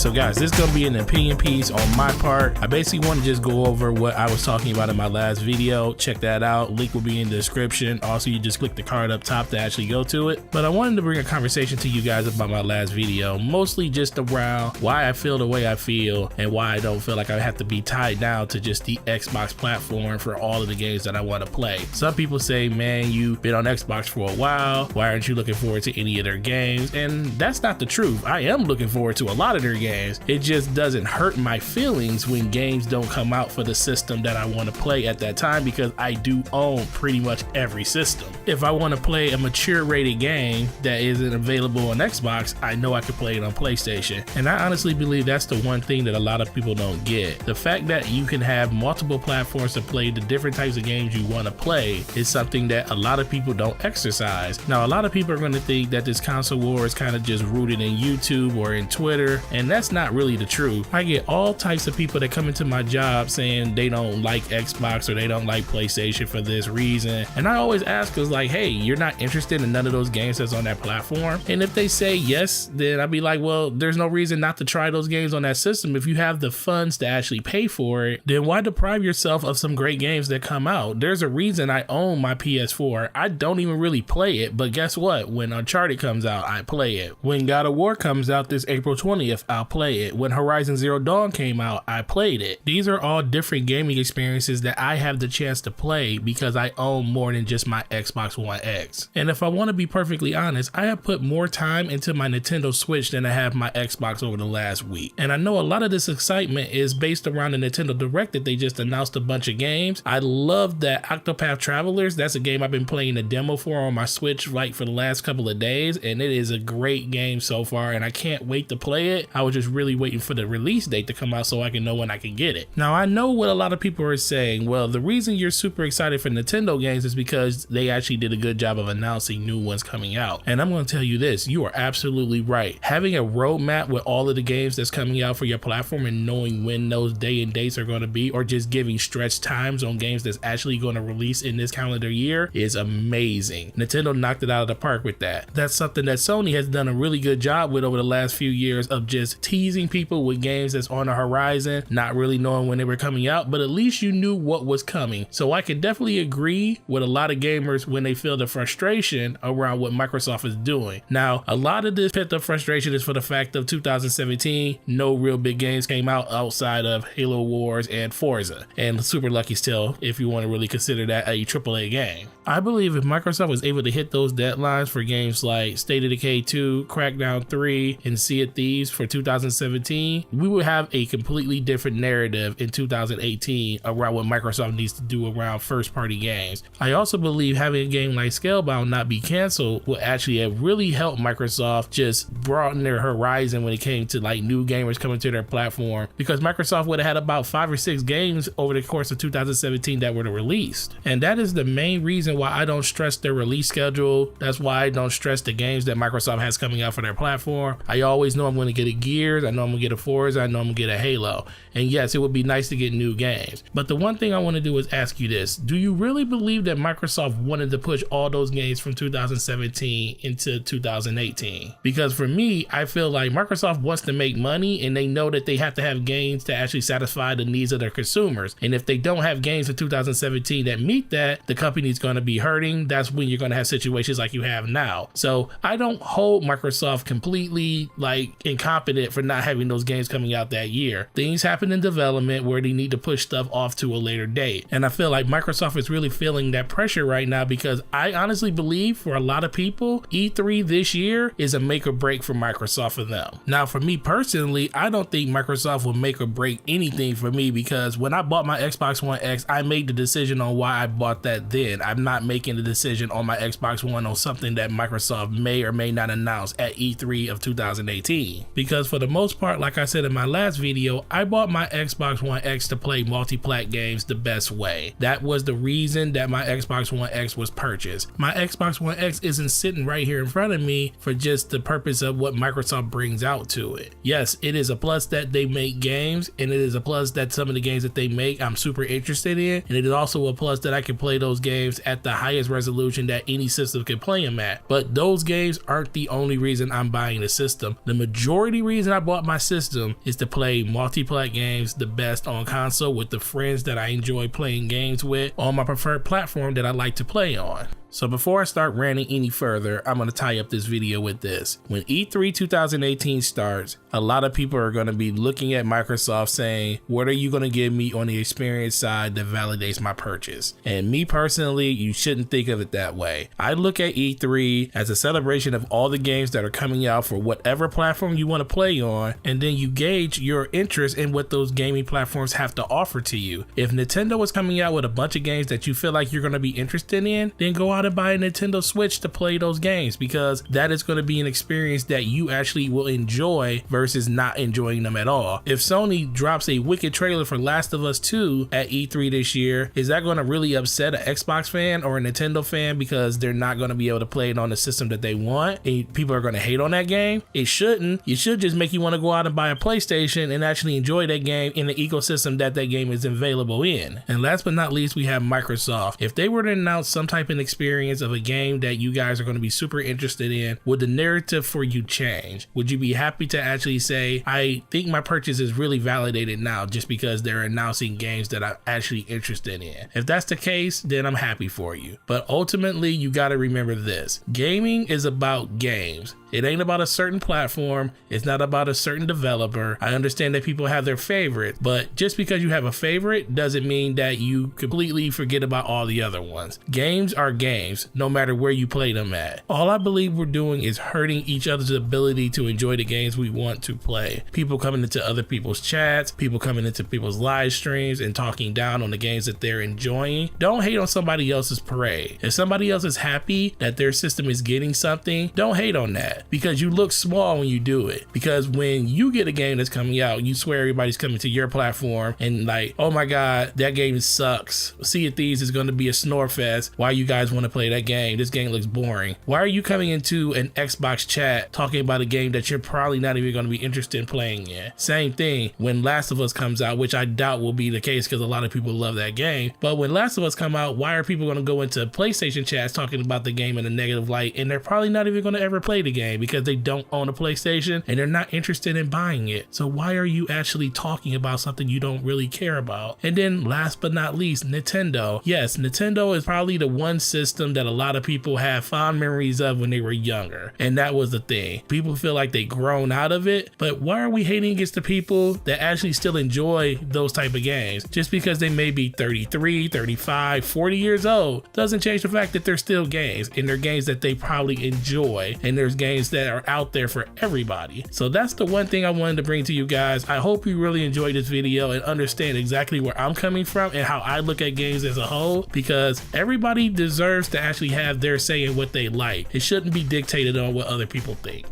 So guys, this is gonna be an opinion piece on my part. I basically want to just go over what I was talking about in my last video. Check that out. Link will be in the description. Also, you just click the card up top to actually go to it. But I wanted to bring a conversation to you guys about my last video, mostly just around why I feel the way I feel and why I don't feel like I have to be tied down to just the Xbox platform for all of the games that I want to play. Some people say, man, you've been on Xbox for a while. Why aren't you looking forward to any of their games? And that's not the truth. I am looking forward to a lot of their games. It just doesn't hurt my feelings when games don't come out for the system that I want to play at that time, because I do own pretty much every system. If I want to play a mature rated game that isn't available on Xbox, I know I can play it on PlayStation. And I honestly believe that's the one thing that a lot of people don't get. The fact that you can have multiple platforms to play the different types of games you want to play is something that a lot of people don't exercise. Now, a lot of people are going to think that this console war is kind of just rooted in YouTube or in Twitter, and that's not really the truth. I get all types of people that come into my job saying they don't like Xbox or they don't like PlayStation for this reason. And I always ask us like, hey, you're not interested in none of those games that's on that platform? And if they say yes, then I'd be like, well, there's no reason not to try those games on that system. If you have the funds to actually pay for it, then why deprive yourself of some great games that come out? There's a reason I own my PS4. I don't even really play it, but guess what? When Uncharted comes out, I play it. When God of War comes out this April 20th, I'll play it. When Horizon Zero Dawn came out, I played it. These are all different gaming experiences that I have the chance to play because I own more than just my Xbox One X. And if I want to be perfectly honest, I have put more time into my Nintendo Switch than I have my Xbox over the last week. And I know a lot of this excitement is based around the Nintendo Direct that they just announced a bunch of games. I love that Octopath Travelers. That's a game I've been playing a demo for on my Switch like for the last couple of days, and it is a great game so far, and I can't wait to play it. I was just really waiting for the release date to come out so I can know when I can get it. Now, I know what a lot of people are saying. Well, the reason you're super excited for Nintendo games is because they actually did a good job of announcing new ones coming out. And I'm going to tell you this, you are absolutely right. Having a roadmap with all of the games that's coming out for your platform and knowing when those day and dates are going to be, or just giving stretch times on games that's actually going to release in this calendar year, is amazing. Nintendo knocked it out of the park with that. That's something that Sony has done a really good job with over the last few years, of just teasing people with games that's on the horizon, not really knowing when they were coming out, but at least you knew what was coming. So I can definitely agree with a lot of gamers when they feel the frustration around what Microsoft is doing. Now, a lot of this pent up frustration is for the fact of 2017, no real big games came out outside of Halo Wars and Forza, and Super Lucky's Tale, if you want to really consider that a AAA game. I believe if Microsoft was able to hit those deadlines for games like State of Decay 2, Crackdown 3, and Sea of Thieves for 2017, we would have a completely different narrative in 2018 around what Microsoft needs to do around first party games. I also believe having a game like Scalebound not be canceled will actually have really helped Microsoft just broaden their horizon when it came to like new gamers coming to their platform, because Microsoft would have had about 5 or 6 games over the course of 2017 that were released. And that is the main reason why I don't stress their release schedule. That's why I don't stress the games that Microsoft has coming out for their platform. I always know I'm going to get a Gears, I know I'm going to get a Forza, I know I'm going to get a Halo. And yes, it would be nice to get new games. But the one thing I want to do is ask you this. Do you really believe that Microsoft wanted to push all those games from 2017 into 2018? Because for me, I feel like Microsoft wants to make money, and they know that they have to have games to actually satisfy the needs of their consumers. And if they don't have games in 2017 that meet that, the company's going to be hurting. That's when you're going to have situations like you have now. So I don't hold Microsoft completely like incompetent for not having those games coming out that year. Things happen in development where they need to push stuff off to a later date. And I feel like Microsoft is really feeling that pressure right now, because I honestly believe for a lot of people, E3 this year is a make or break for Microsoft for them. Now, for me personally, I don't think Microsoft will make or break anything for me, because when I bought my Xbox One X, I made the decision on why I bought that then. I'm not making the decision on my Xbox One on something that Microsoft may or may not announce at E3 of 2018. Because for the most part, like I said in my last video, I bought my Xbox One X to play multi-plat games the best way. That was the reason that my Xbox One X was purchased. My Xbox One X isn't sitting right here in front of me for just the purpose of what Microsoft brings out to it. Yes, it is a plus that they make games, and it is a plus that some of the games that they make I'm super interested in, and it is also a plus that I can play those games at the highest resolution that any system can play them at. But those games aren't the only reason I'm buying the system. The majority reason I bought my system is to play multiplayer games the best on console with the friends that I enjoy playing games with on my preferred platform that I like to play on. So before I start ranting any further, I'm going to tie up this video with this. When E3 2018 starts, a lot of people are going to be looking at Microsoft saying, what are you going to give me on the experience side that validates my purchase? And me personally, you shouldn't think of it that way. I look at E3 as a celebration of all the games that are coming out for whatever platform you want to play on, and then you gauge your interest in what those gaming platforms have to offer to you. If Nintendo is coming out with a bunch of games that you feel like you're going to be interested in, then go out and buy a Nintendo Switch to play those games, because that is going to be an experience that you actually will enjoy versus not enjoying them at all. If Sony drops a wicked trailer for Last of Us 2 at E3 this year, is that going to really upset an Xbox fan or a Nintendo fan because they're not going to be able to play it on the system that they want and people are going to hate on that game? It shouldn't. It should just make you want to go out and buy a PlayStation and actually enjoy that game in the ecosystem that game is available in. And last but not least, we have Microsoft. If they were to announce some type of experience of a game that you guys are going to be super interested in, would the narrative for you change? Would you be happy to actually say, I think my purchase is really validated now just because they're announcing games that I'm actually interested in? If that's the case, then I'm happy for you. But ultimately, you got to remember this. Gaming is about games. It ain't about a certain platform. It's not about a certain developer. I understand that people have their favorite, but just because you have a favorite doesn't mean that you completely forget about all the other ones. Games are games, no matter where you play them at. All I believe we're doing is hurting each other's ability to enjoy the games we want to play. People coming into other people's chats, people coming into people's live streams and talking down on the games that they're enjoying. Don't hate on somebody else's parade. If somebody else is happy that their system is getting something, don't hate on that. Because you look small when you do it. Because when you get a game that's coming out, you swear everybody's coming to your platform and like, oh my god, that game sucks. Sea of Thieves is going to be a snore fest. Why you guys want to play that game? This game looks boring. Why are you coming into an Xbox chat talking about a game that you're probably not even going to be interested in playing in? Same thing when Last of Us comes out, which I doubt will be the case because a lot of people love that game. But when Last of Us come out, why are people going to go into PlayStation chats talking about the game in a negative light, and they're probably not even going to ever play the game because they don't own a PlayStation and they're not interested in buying it? So why are you actually talking about something you don't really care about? And then last but not least, Nintendo. Yes, Nintendo is probably the one system that a lot of people have fond memories of when they were younger, and that was the thing. People feel like they grown out of it, but why are we hating against the people that actually still enjoy those type of games? Just because they may be 33, 35, 40 years old doesn't change the fact that they're still games, and they're games that they probably enjoy, and there's games that are out there for everybody. So that's the one thing I wanted to bring to you guys. I hope you really enjoyed this video and understand exactly where I'm coming from and how I look at games as a whole, because everybody deserves to actually have their say in what they like. It shouldn't be dictated on what other people think.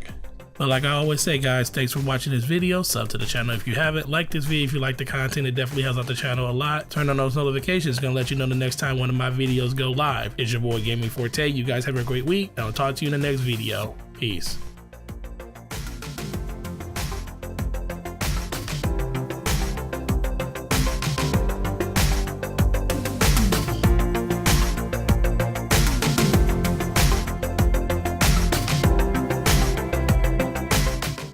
But like I always say, guys, thanks for watching this video. Sub to the channel if you haven't. Like this video if you like the content. It definitely helps out the channel a lot. Turn on those notifications. It's going to let you know the next time one of my videos go live. It's your boy Gaming Forte. You guys have a great week, and I'll talk to you in the next video. Peace.